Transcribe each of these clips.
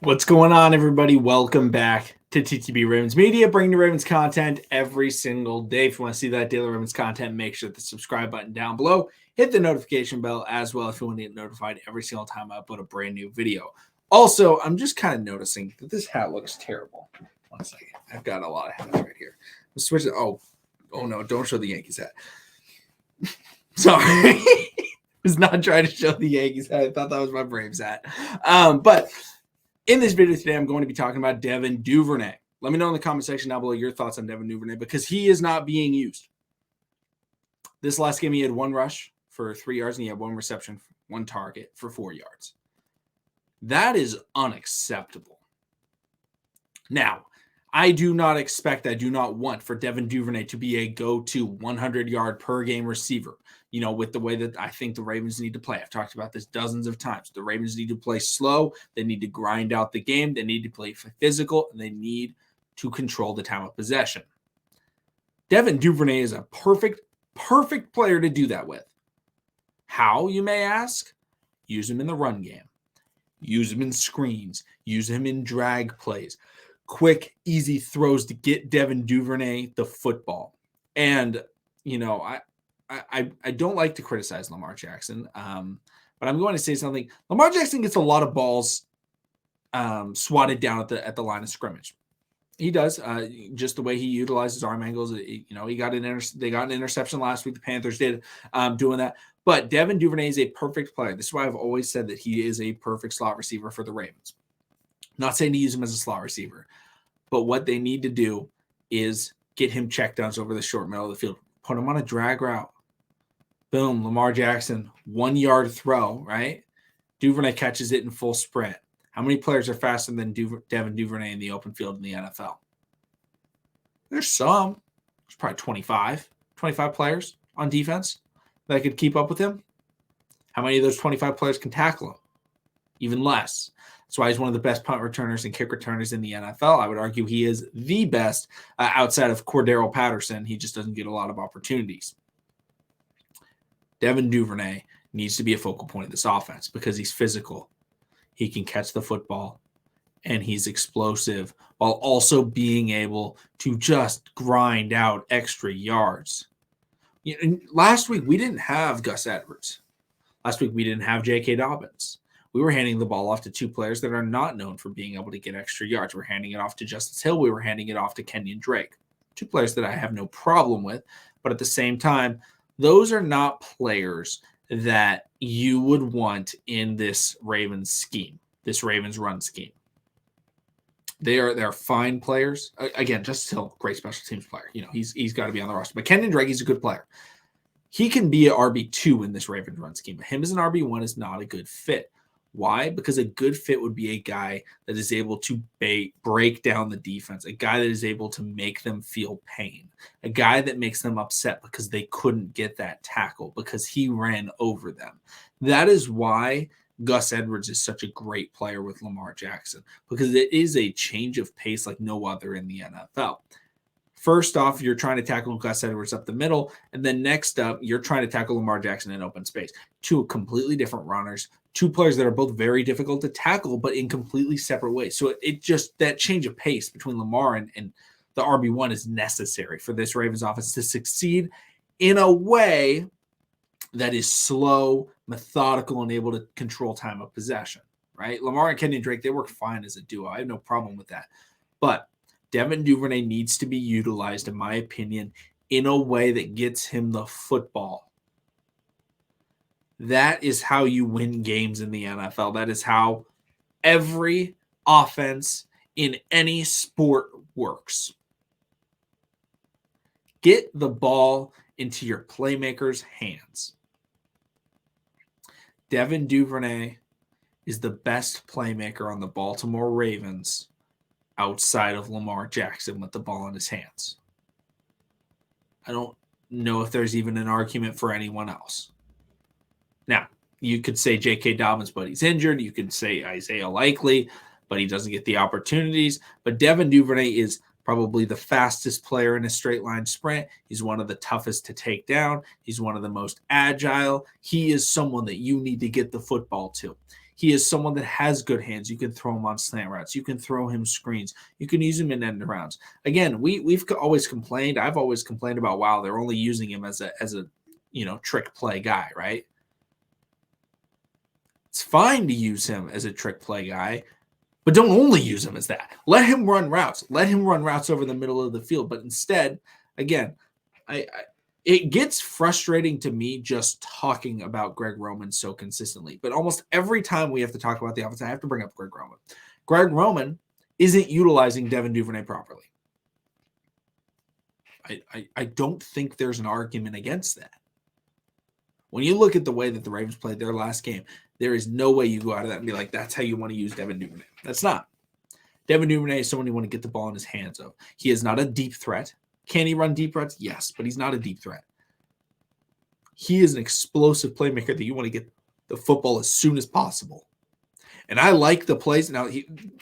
What's going on, everybody? Welcome back to TTB Ravens Media, bringing you Ravens content every single day. If you want to see that daily Ravens content, make sure the subscribe button down below. Hit the notification bell as well if you want to get notified every single time I upload a brand new video. Also, I'm just kind of noticing that this hat looks terrible. 1 second. I've got a lot of hats right here. Let's switch it. Oh no, don't show the Yankees hat. Sorry. I was not trying to show the Yankees hat. I thought that was my Braves hat. But in this video today, I'm going to be talking about Devin Duvernay. Let me know in the comment section down below your thoughts on Devin Duvernay because he is not being used. This last game, he had 1 rush for 3 yards and he had 1 reception, 1 target for 4 yards. That is unacceptable. Now, I do not want for Devin Duvernay to be a go-to 100-yard per game receiver. You know, with the way that I think the Ravens need to play. I've talked about this dozens of times. The Ravens need to play slow. They need to grind out the game. They need to play physical, and they need to control the time of possession. Devin Duvernay is a perfect player to do that with. How, you may ask? Use him in the run game. Use him in screens. Use him in drag plays. Quick, easy throws to get Devin Duvernay the football. And, you know, I don't like to criticize Lamar Jackson, but I'm going to say something. Lamar Jackson gets a lot of balls swatted down at the line of scrimmage. He does, just the way he utilizes arm angles. He got they got an interception last week. The Panthers did doing that. But Devin Duvernay is a perfect player. This is why I've always said that he is a perfect slot receiver for the Ravens. Not saying to use him as a slot receiver, but what they need to do is get him checkdowns over the short middle of the field. Put him on a drag route. Boom, Lamar Jackson, 1 yard throw, right? Duvernay catches it in full sprint. How many players are faster than Devin Duvernay in the open field in the NFL? There's some. There's probably 25 players on defense that could keep up with him. How many of those 25 players can tackle him? Even less. That's why he's one of the best punt returners and kick returners in the NFL. I would argue he is the best outside of Cordero Patterson. He just doesn't get a lot of opportunities. Devin Duvernay needs to be a focal point of this offense because he's physical. He can catch the football, and he's explosive while also being able to just grind out extra yards. Last week, we didn't have Gus Edwards. Last week, we didn't have J.K. Dobbins. We were handing the ball off to 2 players that are not known for being able to get extra yards. We're handing it off to Justice Hill. We were handing it off to Kenyon Drake. 2 players that I have no problem with, but at the same time, those are not players that you would want in this Ravens scheme, this Ravens run scheme. They're fine players. Again, Justice Hill, great special teams player. You know, he's got to be on the roster. But Kenyon Drake, he's a good player. He can be an RB2 in this Ravens run scheme. But him as an RB1 is not a good fit. Why? Because a good fit would be a guy that is able to break down the defense, a guy that is able to make them feel pain, a guy that makes them upset because they couldn't get that tackle because he ran over them. That is why Gus Edwards is such a great player with Lamar Jackson, because it is a change of pace like no other in the NFL. First off, you're trying to tackle Gus Edwards up the middle, and then next up, you're trying to tackle Lamar Jackson in open space. 2 completely different runners, 2 players that are both very difficult to tackle, but in completely separate ways. So it just, that change of pace between Lamar and the RB1 is necessary for this Ravens offense to succeed in a way that is slow, methodical, and able to control time of possession, right? Lamar and Kenyon Drake, they work fine as a duo. I have no problem with that. But Devin Duvernay needs to be utilized, in my opinion, in a way that gets him the football. That is how you win games in the NFL. That is how every offense in any sport works. Get the ball into your playmakers' hands. Devin Duvernay is the best playmaker on the Baltimore Ravens outside of Lamar Jackson with the ball in his hands. I don't know if there's even an argument for anyone else. Now, you could say J.K. Dobbins, but he's injured. You could say Isaiah Likely, but he doesn't get the opportunities. But Devin Duvernay is probably the fastest player in a straight line sprint. He's one of the toughest to take down. He's one of the most agile. He is someone that you need to get the football to. He is someone that has good hands. You can throw him on slant routes. You can throw him screens. You can use him in end rounds. Again, we've always complained. I've always complained about, wow, they're only using him as a trick play guy, right? It's fine to use him as a trick play guy, but don't only use him as that. Let him run routes. Let him run routes over the middle of the field. But instead, again, it gets frustrating to me just talking about Greg Roman so consistently. But almost every time we have to talk about the offense, I have to bring up Greg Roman. Greg Roman isn't utilizing Devin Duvernay properly. I don't think there's an argument against that. When you look at the way that the Ravens played their last game, there is no way you go out of that and be like, that's how you want to use Devin Duvernay. That's not. Devin Duvernay is someone you want to get the ball in his hands of. He is not a deep threat. Can he run deep routes? Yes, but he's not a deep threat. He is an explosive playmaker that you want to get the football as soon as possible. And I like the plays. Now,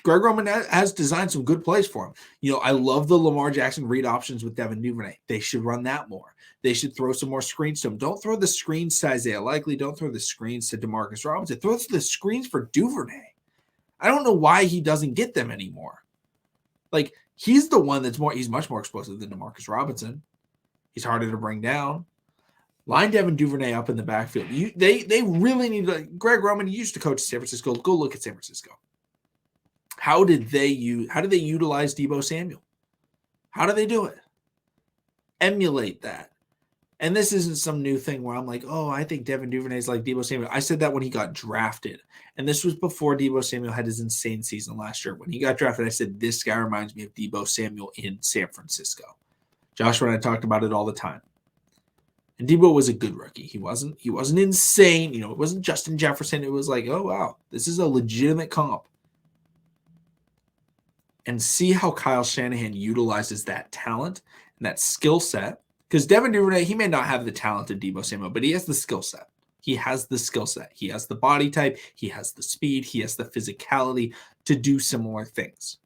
Greg Roman has designed some good plays for him. I love the Lamar Jackson read options with Devin Duvernay. They should run that more. They should throw some more screens to him. Don't throw the screens to Isaiah Likely. Don't throw the screens to Demarcus Robinson. Throw the screens for Duvernay. I don't know why he doesn't get them anymore. Like, he's the one he's much more explosive than Demarcus Robinson. He's harder to bring down. Line Devin Duvernay up in the backfield. They really need to. Greg Roman used to coach San Francisco. Go look at San Francisco. How did they utilize Deebo Samuel? How do they do it? Emulate that. And this isn't some new thing where I'm like, oh, I think Devin Duvernay is like Deebo Samuel. I said that when he got drafted. And this was before Deebo Samuel had his insane season last year. When he got drafted, I said, this guy reminds me of Deebo Samuel in San Francisco. Joshua and I talked about it all the time. And Deebo was a good rookie. He wasn't insane. It wasn't Justin Jefferson. It was like, oh, wow, this is a legitimate comp. And see how Kyle Shanahan utilizes that talent and that skill set. Because Devin Duvernay, he may not have the talent of Deebo Samuel, but he has the skill set. He has the skill set. He has the body type. He has the speed. He has the physicality to do similar things.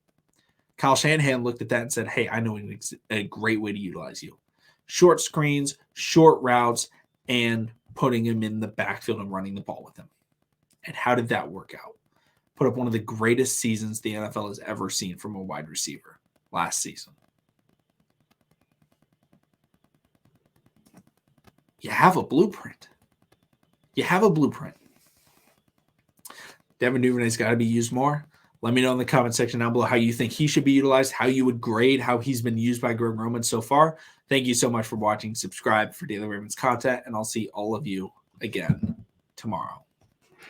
Kyle Shanahan looked at that and said, hey, I know a great way to utilize you. Short screens, short routes, and putting him in the backfield and running the ball with him. And how did that work out? Put up one of the greatest seasons the NFL has ever seen from a wide receiver last season. You have a blueprint. Devin Duvernay's got to be used more. Let me know in the comment section down below how you think he should be utilized, how you would grade how he's been used by Greg Roman so far. Thank you so much for watching. Subscribe for Daily Ravens content, and I'll see all of you again tomorrow.